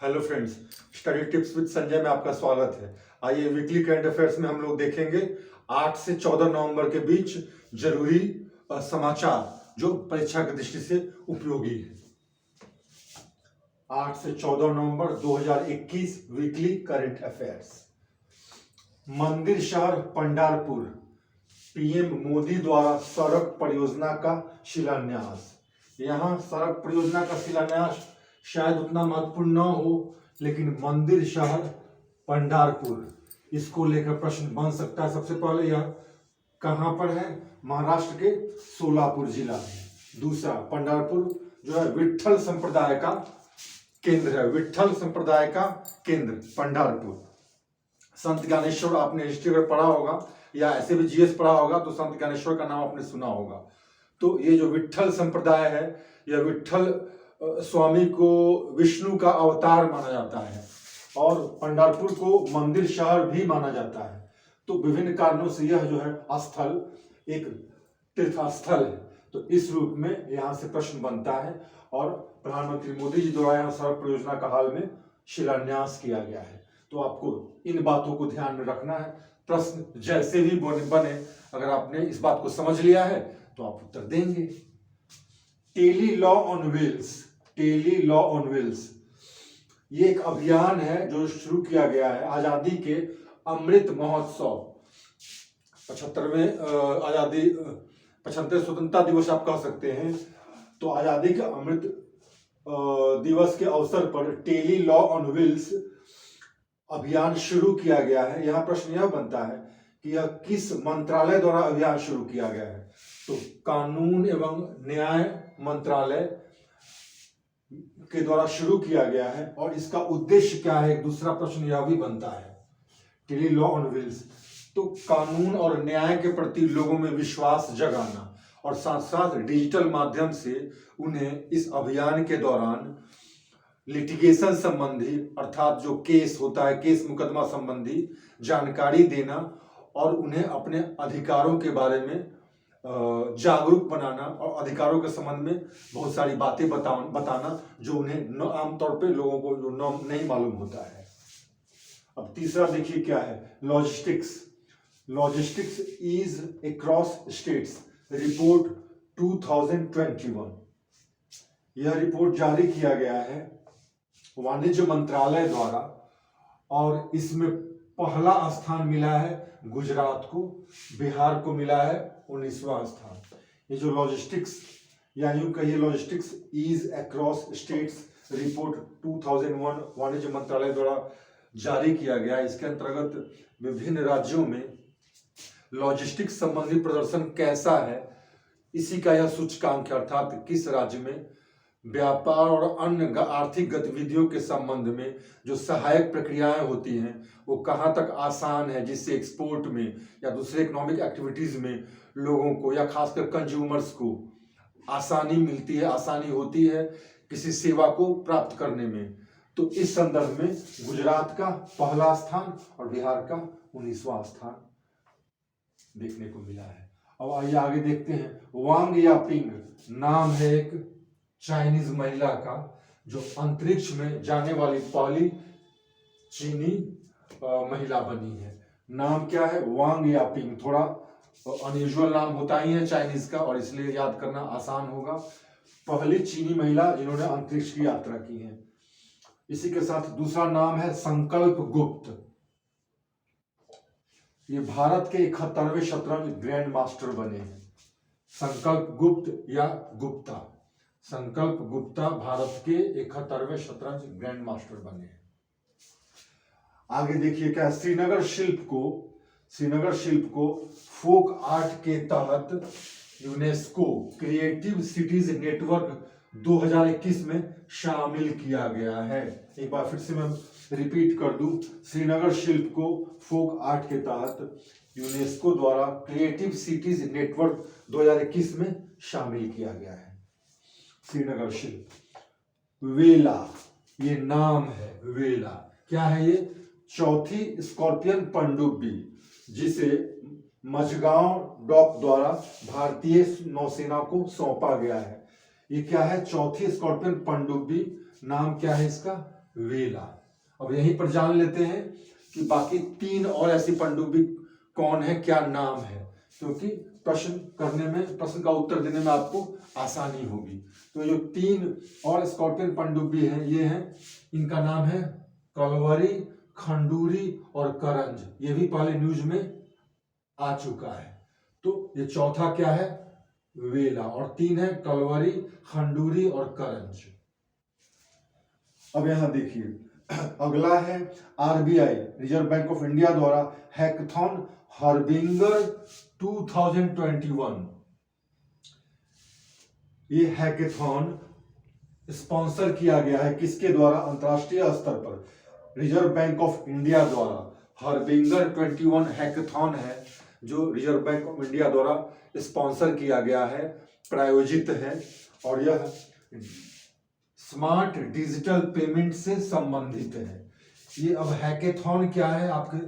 Hello friends, study tips with Sanjay में आपका स्वागत है। आइए वीकली करंट अफेयर्स में हम लोग देखेंगे 8 से 14 नवंबर के बीच जरूरी समाचार जो परीक्षा की दृष्टि से उपयोगी है। 8 से 14 नवंबर 2021 वीकली करंट अफेयर्स। मंदिर शहर पंढरपुर, पीएम मोदी द्वारा सड़क परियोजना का शिलान्यास। यहाँ सड़क परियोजना का शिलान्यास शायद उतना महत्वपूर्ण न हो, लेकिन मंदिर शहर पंढरपुर इसको लेकर प्रश्न बन सकता है। सबसे पहले यह कहां पर है? महाराष्ट्र के सोलापुर जिला में। दूसरा, पंढरपुर जो है विट्ठल संप्रदाय का केंद्र है। विट्ठल संप्रदाय का केंद्र पंढरपुर। संत ज्ञानेश्वर आपने हिस्ट्री में पढ़ा होगा या ऐसे भी जीएस पढ़ा होगा तो संत ज्ञानेश्वर का नाम आपने सुना होगा। तो ये जो विट्ठल संप्रदाय है, यह विट्ठल स्वामी को विष्णु का अवतार माना जाता है और पंढरपुर को मंदिर शहर भी माना जाता है। तो विभिन्न कारणों से यह जो है स्थल एक तीर्थ स्थल है। तो इस रूप में यहाँ से प्रश्न बनता है और प्रधानमंत्री मोदी जी द्वारा यहाँ सड़क परियोजना का हाल में शिलान्यास किया गया है। तो आपको इन बातों को ध्यान में रखना है। प्रश्न जैसे भी बने, अगर आपने इस बात को समझ लिया है तो आप उत्तर देंगे। Tele law on wheels. Tele law on wheels ये एक अभियान है जो शुरू किया गया है आजादी के अमृत महोत्सव 75 स्वतंत्रता दिवस आप कह सकते हैं। तो आजादी के अमृत दिवस के अवसर पर टेली लॉ ऑन व्हील्स अभियान शुरू किया गया है। यहाँ प्रश्न यह बनता है कि यह किस मंत्रालय द्वारा अभियान शुरू किया गया है? तो कानून एवं न्याय मंत्रालय के द्वारा शुरू किया गया है। और इसका उद्देश्य क्या है? एक दूसरा प्रश्न यह भी बनता है। टेली लॉ ऑन व्हील्स तो कानून और न्याय के प्रति लोगों में विश्वास जगाना और साथ साथ डिजिटल माध्यम से उन्हें इस अभियान के दौरान लिटिगेशन संबंधी, अर्थात जो केस होता है, केस मुकदमा संबंधी जानकारी देना और उन्हें अपने अधिकारों के बारे में जागरूक बनाना और अधिकारों के संबंध में बहुत सारी बातें बताना जो उन्हें आमतौर पे लोगों को जो नहीं मालूम होता है। अब तीसरा देखिए क्या है? Logistics. Logistics is across status report 2021। यह रिपोर्ट जारी किया गया है वाणिज्य मंत्रालय द्वारा और इसमें पहला स्थान मिला है गुजरात को, बिहार को मिला है 19वां स्थान। ये जो लॉजिस्टिक्स या यूं कहिए logistics is across status report 2001 वाणिज्य मंत्रालय द्वारा जारी किया गया। इसके अंतर्गत विभिन्न राज्यों में लॉजिस्टिक्स संबंधी प्रदर्शन कैसा है, इसी का यह सूचकांक है। अर्थात किस राज्य में व्यापार और अन्य आर्थिक गतिविधियों के संबंध में जो सहायक प्रक्रियाएं होती हैं वो कहाँ तक आसान है, जिससे एक्सपोर्ट में या दूसरे इकोनॉमिक एक्टिविटीज में लोगों को या खासकर कंज्यूमर्स को आसानी मिलती है, आसानी होती है किसी सेवा को प्राप्त करने में। तो इस संदर्भ में गुजरात का पहला स्थान और बिहार का 19वां स्थान देखने को मिला है। अब आइए आगे देखते हैं। वांग यापिंग नाम है एक चाइनीज महिला का जो अंतरिक्ष में जाने वाली पहली चीनी महिला बनी है। नाम क्या है? Wang Yaping. थोड़ा अनयूजुअल नाम होता ही है चाइनीज का और इसलिए याद करना आसान होगा। पहली चीनी महिला जिन्होंने अंतरिक्ष की यात्रा की है। इसी के साथ दूसरा नाम है संकल्प गुप्त। ये भारत के 71वें शतरंज ग्रैंड मास्टर बने हैं। संकल्प गुप्त या गुप्ता, संकल्प गुप्ता भारत के 71वें शतरंज ग्रैंड मास्टर बने हैं। आगे देखिए क्या? श्रीनगर शिल्प को फोक आर्ट के तहत यूनेस्को क्रिएटिव सिटीज नेटवर्क 2021 में शामिल किया गया है। एक बार फिर से मैं रिपीट कर दूं, श्रीनगर शिल्प को फोक आर्ट के तहत यूनेस्को द्वारा क्रिएटिव सिटीज नेटवर्क 2021 में शामिल किया गया है। श्रीनगर शिल्प। वेला ये नाम है। वेला क्या है? ये चौथी स्कॉर्पियन पनडुब्बी जिसे मझगांव डॉक द्वारा भारतीय नौसेना को सौंपा गया है। ये क्या है? चौथी स्कॉर्पियन पनडुब्बी। नाम क्या है इसका? वेला। अब यहीं पर जान लेते हैं कि बाकी 3 और ऐसी पनडुब्बी कौन है, क्या नाम है, क्योंकि प्रश्न का उत्तर देने में आपको आसानी होगी। तो जो 3 और स्कॉर्पियन पनडुब्बी हैं ये हैं, इनका नाम है कलवरी, खंडूरी और करंज। ये भी पहले न्यूज में आ चुका है। तो ये चौथा क्या है, वेला, और 3 है कलवरी, खंडूरी और करंज। अब यहां देखिए अगला है RBI, reserve bank of India द्वारा हैकाथॉन हर्बिंगर 2021। ये हैकाथॉन स्पॉन्सर किया गया है किसके द्वारा, अंतरराष्ट्रीय स्तर पर रिजर्व बैंक ऑफ इंडिया द्वारा। हर्बिंगर 21 हैकाथॉन है जो रिजर्व बैंक ऑफ इंडिया द्वारा स्पॉन्सर किया गया है, प्रायोजित है, और यह स्मार्ट डिजिटल पेमेंट से संबंधित है। ये अब हैकाथॉन क्या है आपके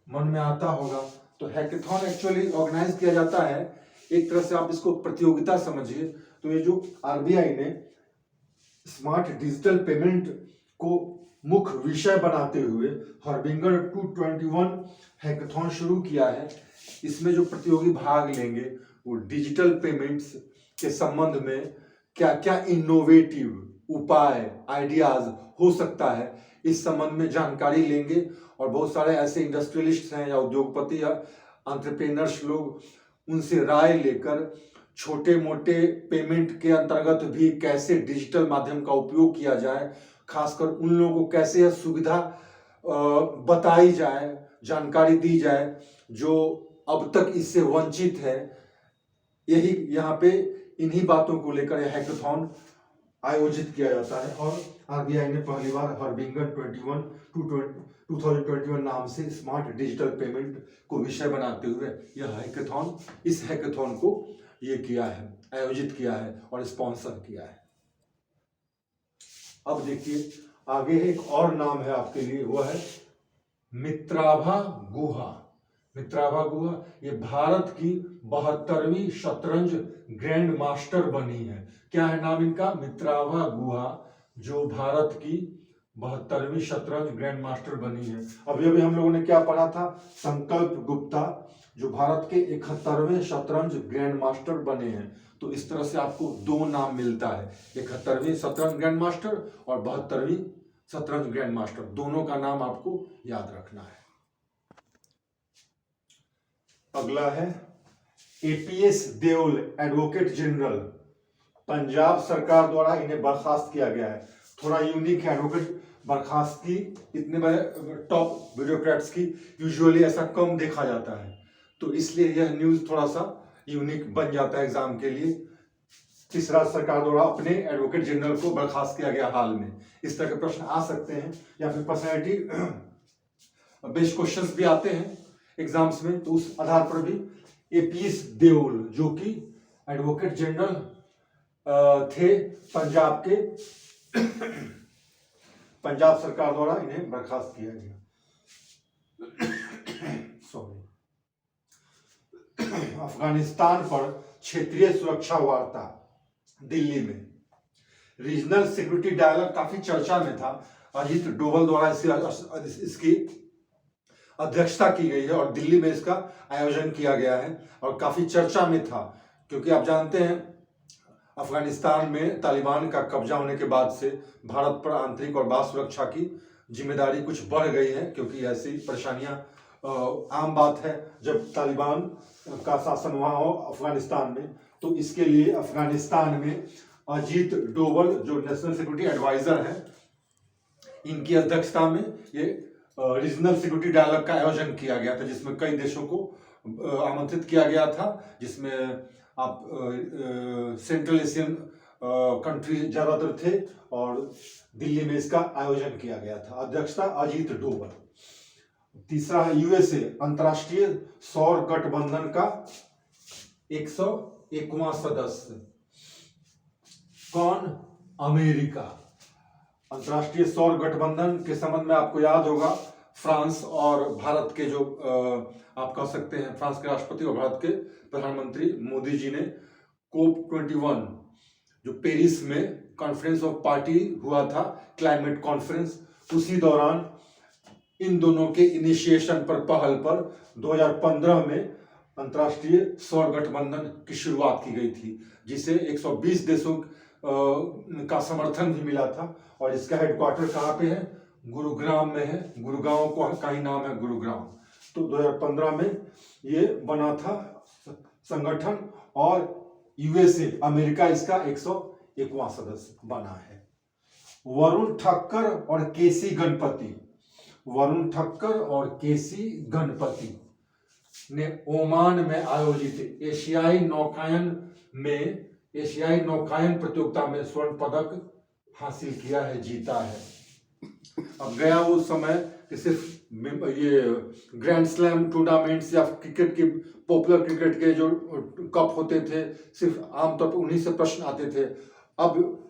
मन में आता होगा। तो हैकाथॉन एक्चुअली ऑर्गेनाइज किया जाता है, एक तरह से आप इसको प्रतियोगिता समझिए। तो ये जो आरबीआई ने स्मार्ट डिजिटल पेमेंट को मुख्य विषय बनाते हुए हर्बिंगर 221 हैकाथॉन शुरू किया है। इसमें जो प्रतियोगी भाग लेंगे वो डिजिटल पेमेंट्स के संबंध में क्या क्या इनोवेटिव उपाय, आइडियाज हो सकता है, इस संबंध में जानकारी लेंगे। और बहुत सारे ऐसे इंडस्ट्रियलिस्ट हैं या उद्योगपति या एंटरप्रेन्योर्स लोग, उनसे राय लेकर छोटे मोटे पेमेंट के अंतर्गत भी कैसे डिजिटल माध्यम का उपयोग किया जाए, खासकर उन लोगों को कैसे यह सुविधा बताई जाए, जानकारी दी जाए जो अब तक इससे वंचित है। यही यहाँ पे इन्हीं बातों को लेकर यह हैकाथॉन आयोजित किया जाता है। और आरबीआई ने पहली बार हर्बिंगर 2021 नाम से स्मार्ट डिजिटल पेमेंट को विषय बनाते हुए यह हैकाथॉन, इस हैकाथॉन को ये किया है, आयोजित किया है और स्पॉन्सर किया है। अब देखिए आगे एक और नाम है आपके लिए, वो है मित्राभा गुहा। मित्राभा गुहा ये भारत की 72वीं शतरंज ग्रैंड मास्टर बनी है। क्या है नाम इनका, मित्राभा गुहा, जो भारत की 72वीं शतरंज ग्रैंड मास्टर बनी है। अभी हम लोगों ने क्या पढ़ा था, संकल्प गुप्ता जो भारत के 71वें शतरंज ग्रैंड मास्टर बने हैं। तो इस तरह से आपको 2 नाम मिलता है, 71वीं शतरंज ग्रैंड मास्टर और 72वीं शतरंज ग्रैंड मास्टर, दोनों का नाम आपको याद रखना है। अगला है APS Deol, advocate general, Punjab सरकार द्वारा इन्हें बर्खास्त किया गया है। थोड़ा यूनिक है, एडवोकेट बर्खास्तगी इतने बड़े टॉप ब्यूरोक्रेट्स की यूजुअली ऐसा कम देखा जाता है, तो इसलिए यह न्यूज थोड़ा सा यूनिक बन जाता है एग्जाम के लिए। किस राज्य सरकार द्वारा अपने एडवोकेट जनरल को बर्खास्त किया गया हाल में, इस तरह के प्रश्न आ सकते हैं, या फिर पर्सनैलिटी बेस्ड क्वेश्चंस भी आते हैं एग्जाम्स में। तो उस आधार पर भी एपीएस देओल जो कि एडवोकेट जनरल थे पंजाब के, पंजाब सरकार द्वारा इन्हें बर्खास्त किया गया। सॉरी। अफगानिस्तान पर क्षेत्रीय सुरक्षा वार्ता दिल्ली में, रीजनल सिक्योरिटी डायलॉग काफी चर्चा में था। अजीत डोभाल द्वारा इसकी अध्यक्षता की गई है और दिल्ली में इसका आयोजन किया गया है और काफी चर्चा में था, क्योंकि आप जानते हैं अफगानिस्तान में तालिबान का कब्जा होने के बाद से भारत पर आंतरिक और बाह्य सुरक्षा की जिम्मेदारी कुछ बढ़ गई है, क्योंकि ऐसी परेशानियां आम बात है जब तालिबान का शासन वहां हो अफगानिस्तान में। तो इसके लिए अफगानिस्तान में अजीत डोभाल जो नेशनल सिक्योरिटी एडवाइजर हैं, इनकी अध्यक्षता में ये रीजनल सिक्योरिटी डायलॉग का आयोजन किया गया था, जिसमें कई देशों को आमंत्रित किया गया था, जिसमें आप सेंट्रल एशियन कंट्री ज्यादातर थे, और दिल्ली में इसका आयोजन किया गया था। अध्यक्षता अजीत डोभाल। तीसरा है यूएसए, अंतरराष्ट्रीय सौर गठबंधन का 101वां सदस्य। कौन, अमेरिका। अंतरराष्ट्रीय सौर गठबंधन के संबंध में आपको याद होगा फ्रांस और भारत के जो आप कह सकते हैं फ्रांस के राष्ट्रपति और भारत के प्रधानमंत्री मोदी जी ने COP21 जो पेरिस में कॉन्फ्रेंस ऑफ पार्टी हुआ था, क्लाइमेट कॉन्फ्रेंस, उसी दौरान इन दोनों के इनिशिएशन पर पहल पर 2015 में अंतर्राष्ट्रीय सौर गठबंधन की शुरुआत की गई थी, जिसे 120 देशों का समर्थन भी मिला था। और इसका हेडक्वार्टर कहाँ पे है? गुरुग्राम में है। गुरुगांव का ही नाम है गुरुग्राम। तो 2015 में ये बना था संगठन, और यूएसए अमेरिका इसका 101वां सदस्य बना है। वरुण ठक्कर और केसी गणपति, वरुण ठक्कर और केसी गणपति ने ओमान में आयोजित एशियाई नौकायन प्रतियोगिता में स्वर्ण पदक हासिल किया है, जीता है। अब गया वो समय कि सिर्फ ये ग्रैंड स्लैम टूर्नामेंट्स या क्रिकेट के पॉपुलर क्रिकेट के जो कप होते थे, सिर्फ आमतौर पर उन्हीं से प्रश्न आते थे। अब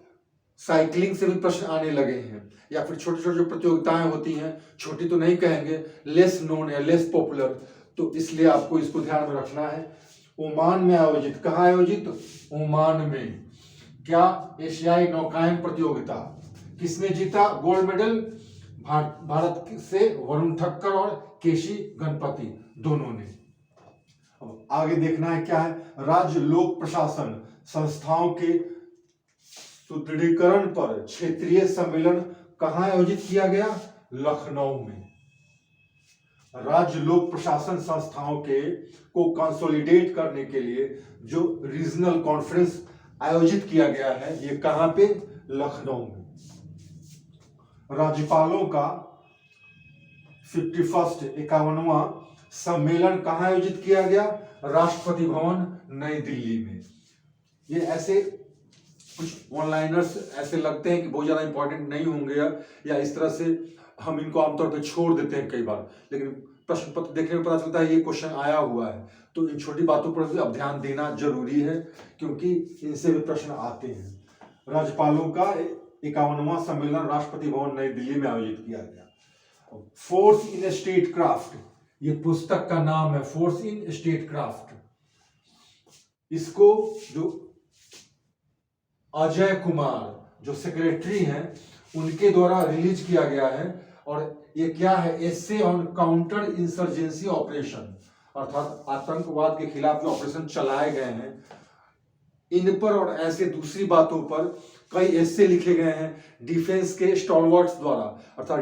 साइकिलिंग से भी प्रश्न आने लगे हैं, या फिर छोटी छोटी जो प्रतियोगिताएं होती हैं, छोटी तो नहीं कहेंगे, लेस नोन या लेस पॉपुलर, तो इसलिए आपको इसको ध्यान में रखना है। ओमान में आयोजित, कहाँ आयोजित? ओमान में। क्या? एशियाई नौकायन प्रतियोगिता। किसने जीता गोल्ड मेडल? भारत से वरुण ठक्कर और केसी गणपति दोनों ने। अब आगे देखना है क्या है? राज्य लोक प्रशासन संस्थाओं के सुदृढ़ीकरण पर क्षेत्रीय सम्मेलन कहाँ आयोजित किया गया? लखनऊ में। राज्य लोक प्रशासन संस्थाओं के को कंसोलिडेट करने के लिए जो रीजनल कॉन्फ्रेंस आयोजित किया गया है, ये कहां पे? लखनऊ में। राज्यपालों का 51वां सम्मेलन कहां आयोजित किया गया? राष्ट्रपति भवन नई दिल्ली में। ये ऐसे कुछ ऑनलाइनर्स ऐसे लगते हैं कि बहुत ज्यादा इंपॉर्टेंट नहीं होंगे, या इस तरह से हम इनको आमतौर पे छोड़ देते हैं कई बार, लेकिन प्रश्न पत्र देखने में पता चलता है ये क्वेश्चन आया हुआ है। तो इन छोटी बातों पर भी अब ध्यान देना जरूरी है, क्योंकि इनसे भी प्रश्न आते हैं। राज्यपालों का 51वां सम्मेलन राष्ट्रपति भवन नई दिल्ली में आयोजित किया गया। फोर्स इन स्टेट क्राफ्ट, ये पुस्तक का नाम है, फोर्स इन स्टेट क्राफ्ट। इसको जो अजय कुमार जो सेक्रेटरी हैं, उनके द्वारा रिलीज किया गया है। और ये क्या है? Essay on counter insurgency operation, अर्थात आतंकवाद के खिलाफ जो ऑपरेशन चलाए गए हैं, इन पर और ऐसे दूसरी बातों पर कई एसे लिखे गए हैं डिफेंस के स्टॉलवर्ड्स द्वारा। अर्थात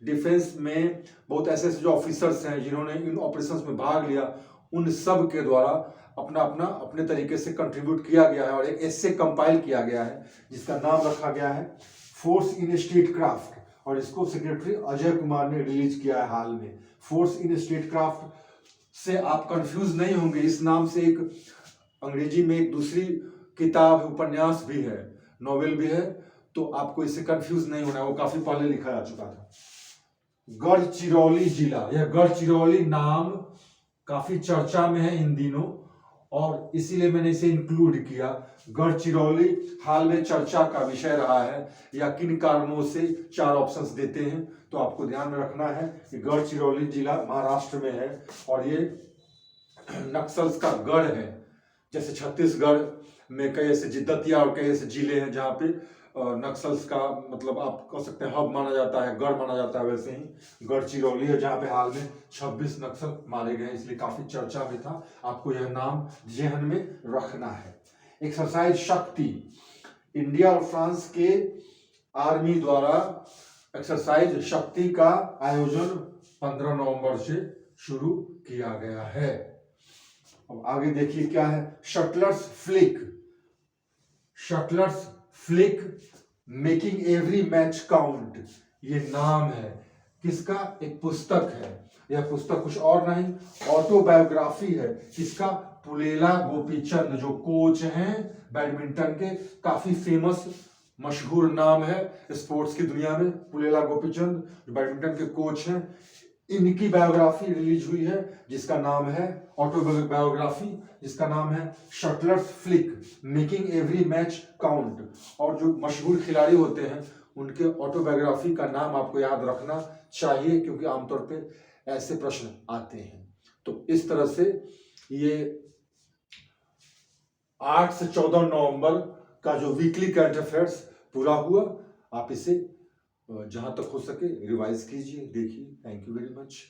डिफेंस में बहुत ऐसे जो ऑफिसर्स हैं जिन्होंने इन ऑपरेशंस में भाग लिया, उन सब के द्वारा अपने तरीके से कंट्रीब्यूट किया गया है, और एक एसे कंपाइल किया गया है जिसका नाम रखा गया है फोर्स इन स्टेट क्राफ्ट, और इसको सेक्रेटरी अजय कुमार ने रिलीज किया है हाल में। फोर्स इन स्टेट क्राफ्ट से आप कंफ्यूज नहीं होंगे, इस नाम से एक अंग्रेजी में एक दूसरी किताब उपन्यास भी है, नॉवेल भी है, तो आपको इससे कंफ्यूज नहीं होना है, वो काफी पहले लिखा जा चुका था। गढ़चिरौली जिला, यह गढ़चिरौली नाम काफी चर्चा में है इन दिनों, और इसीलिए मैंने इसे इंक्लूड किया। गढ़चिरौली हाल में चर्चा का विषय रहा है, या किन कारणों से 4 ऑप्शंस देते हैं, तो आपको ध्यान में रखना है कि गढ़चिरौली जिला महाराष्ट्र में है, और ये नक्सल्स का गढ़ है। जैसे छत्तीसगढ़ में कई ऐसे जिद्दतिया और कई ऐसे जिले हैं जहाँ पे नक्सल्स का मतलब आप कह सकते हैं हब माना जाता है, गढ़ माना जाता है, वैसे ही गढ़चिरौली है जहाँ पे हाल में 26 नक्सल मारे गए, इसलिए काफी चर्चा में था। आपको यह नाम जेहन में रखना है। एक्सरसाइज शक्ति, इंडिया और फ्रांस के आर्मी द्वारा एक्सरसाइज शक्ति का आयोजन 15 नवंबर से शुरू किया गया है। अब आगे देखिए क्या है? Shuttlers flick making every match count, ये नाम है किसका? एक पुस्तक है। यह पुस्तक कुछ और नहीं, ऑटोबायोग्राफी है। किसका? पुलेला गोपीचंद, जो कोच हैं बैडमिंटन के, काफी फेमस मशहूर नाम है स्पोर्ट्स की दुनिया में। पुलेला गोपीचंद जो बैडमिंटन के कोच हैं, इनकी बायोग्राफी रिलीज हुई है जिसका नाम है ऑटोबायोग्राफी, जिसका नाम है shuttlers flick making every match count. और जो मशहूर खिलाड़ी होते हैं उनके ऑटोबायोग्राफी का नाम आपको याद रखना चाहिए, क्योंकि आमतौर पे ऐसे प्रश्न आते हैं। तो इस तरह से ये 8 से 14 नवंबर का जो वीकली करंट अफेयर्स पूरा हुआ, आप इसे जहाँ तक हो सके रिवाइज कीजिए, देखिए। Thank you very much.